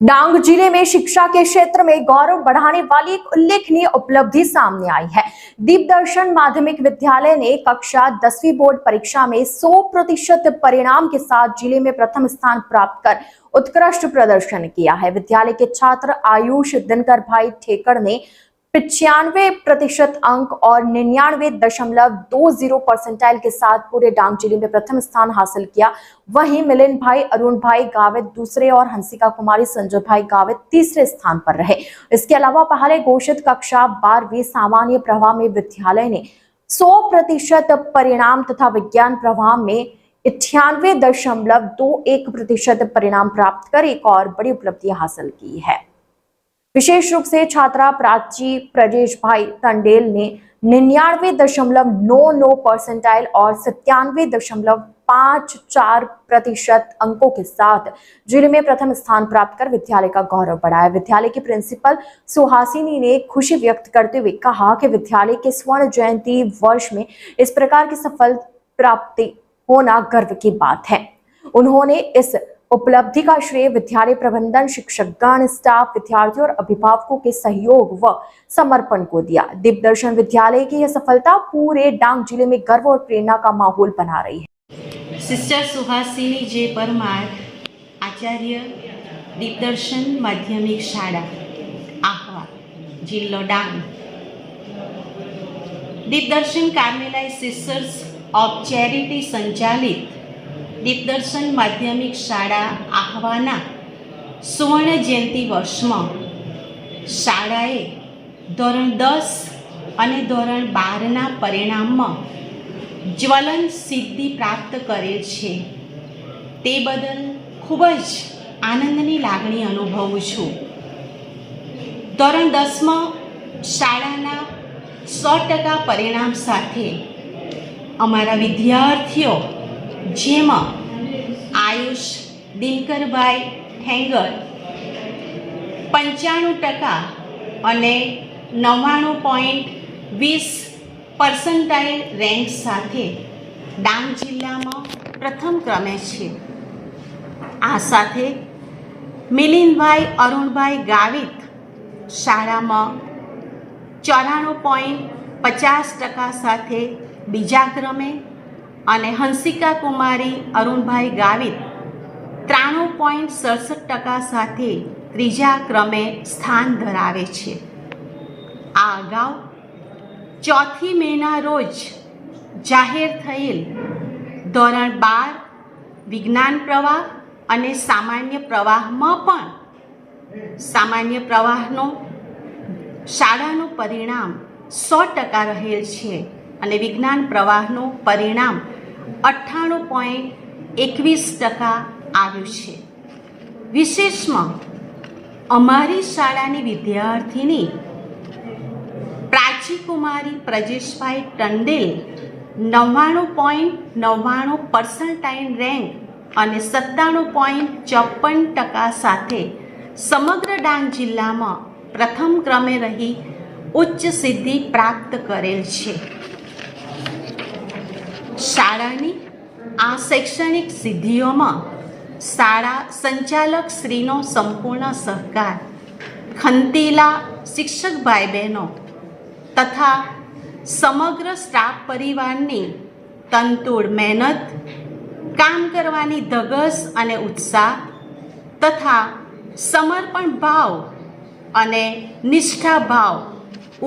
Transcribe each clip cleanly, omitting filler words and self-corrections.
डांग जिले में शिक्षा के क्षेत्र में गौरव बढ़ाने वाली एक उल्लेखनीय उपलब्धि सामने आई है। दीपदर्शन माध्यमिक विद्यालय ने कक्षा 10वीं बोर्ड परीक्षा में 100% परिणाम के साथ जिले में प्रथम स्थान प्राप्त कर उत्कृष्ट प्रदर्शन किया है। विद्यालय के छात्र आयुष दिनकर भाई ठेकर ने 95% अंक और 99.20 परसेंटाइल के साथ पूरे डांग जिले में प्रथम स्थान हासिल किया। वहीं मिलिंद भाई, अरुण भाई गावित दूसरे और हंसिका कुमारी, संजय भाई गावित तीसरे स्थान पर रहे। इसके अलावा पहले घोषित कक्षा 12वीं सामान्य प्रवाह में विद्यालय ने 100% परिणाम तथा विज्ञान प्रवाह में 98.21% परिणाम प्राप्त कर एक और बड़ी उपलब्धि हासिल की है। विशेष रूप से छात्रा प्राची प्रजेश भाई टंडेल ने 99.99 परसेंटाइल और 97.54% अंकों के साथ जिले में प्रथम स्थान प्राप्त कर विद्यालय का गौरव बढ़ाया। विद्यालय की प्रिंसिपल सुहासिनी ने खुशी व्यक्त करते हुए कहा कि विद्यालय के स्वर्ण जयंती वर्ष में इस प्रकार की सफल प्राप्ति होना गर्व की बात है। उन्होंने इस उपलब्धि का श्रेय विद्यालय प्रबंधन, शिक्षकगण, स्टाफ, विद्यार्थियों और अभिभावकों के सहयोग व समर्पण को दिया। दीपदर्शन विद्यालय की यह सफलता पूरे डांग जिले में गर्व और प्रेरणा का माहौल बना रही है। सिस्टर सुहासिनी जे परमार, आचार्य, दीपदर्शन माध्यमिक शाळा आहवा, जिल्लो डांग। दीपदर्शन कार्मेलाइट सिस्टर्स ऑफ चैरिटी संचालित दीपदर्शन माध्यमिक शाळा आहवाना सुवर्ण जयंती वर्षમાં શાળાએ ધોરણ 10 અને ધોરણ 12ના પરિણામમાં જ્વલંત સિદ્ધિ પ્રાપ્ત કરેલ છે તે બદલ ખૂબ જ આનંદની લાગણી અનુભવું છું। ધોરણ 10માં શાળાના 100% પરિણામ સાથે અમારા વિદ્યાર્થીઓ જેમાં આયુષ દિનકરભાઈ ઠેંગર 95% અને 99.20 પરસેન્ટાઇલ રેન્ક સાથે ડાંગ જિલ્લામાં પ્રથમ ક્રમે છે। આ સાથે મિલિંદભાઈ અરુણભાઈ ગાવિત શાળામાં 94.50% સાથે બીજા ક્રમે અને હંસિકા કુમારી અરુણભાઈ ગાવિત 93.67% સાથે ત્રીજા ક્રમે સ્થાન ધરાવે છે। આ અગાઉ 4 મેના રોજ જાહેર થયેલ ધોરણ 12 વિજ્ઞાન પ્રવાહ અને સામાન્ય પ્રવાહમાં પણ સામાન્ય પ્રવાહનો શાળાનું પરિણામ 100% રહેલ છે અને વિજ્ઞાન પ્રવાહનું પરિણામ 98.21% આવ્યું છે। વિશેષમાં અમારી શાળાની વિદ્યાર્થીની પ્રાચી કુમારી પ્રજેશભાઈ ટંડેલ 99.99 પરસેન્ટાઇલ રેન્ક અને 97.54% સાથે સમગ્ર ડાંગ જિલ્લામાં પ્રથમ ક્રમે રહી ઉચ્ચ સિદ્ધિ પ્રાપ્ત કરેલ છે। શાળાની આ શૈક્ષણિક સિદ્ધિઓમાં શાળા સંચાલક શ્રીનો સંપૂર્ણ સહકાર, ખંતીલા શિક્ષક ભાઈ બહેનો તથા સમગ્ર સ્ટાફ પરિવારની તનતોડ મહેનત, કામ કરવાની ધગશ અને ઉત્સાહ તથા સમર્પણ ભાવ અને નિષ્ઠા ભાવ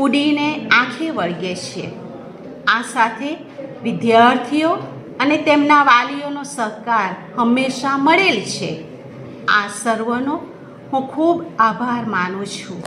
ઉડીને આંખે વળગે છે। આ સાથે વિદ્યાર્થીઓ અને તેમના વાલીઓનો સહકાર હંમેશા મળેલ છે। આ સર્વનો હું ખૂબ આભાર માનું છું।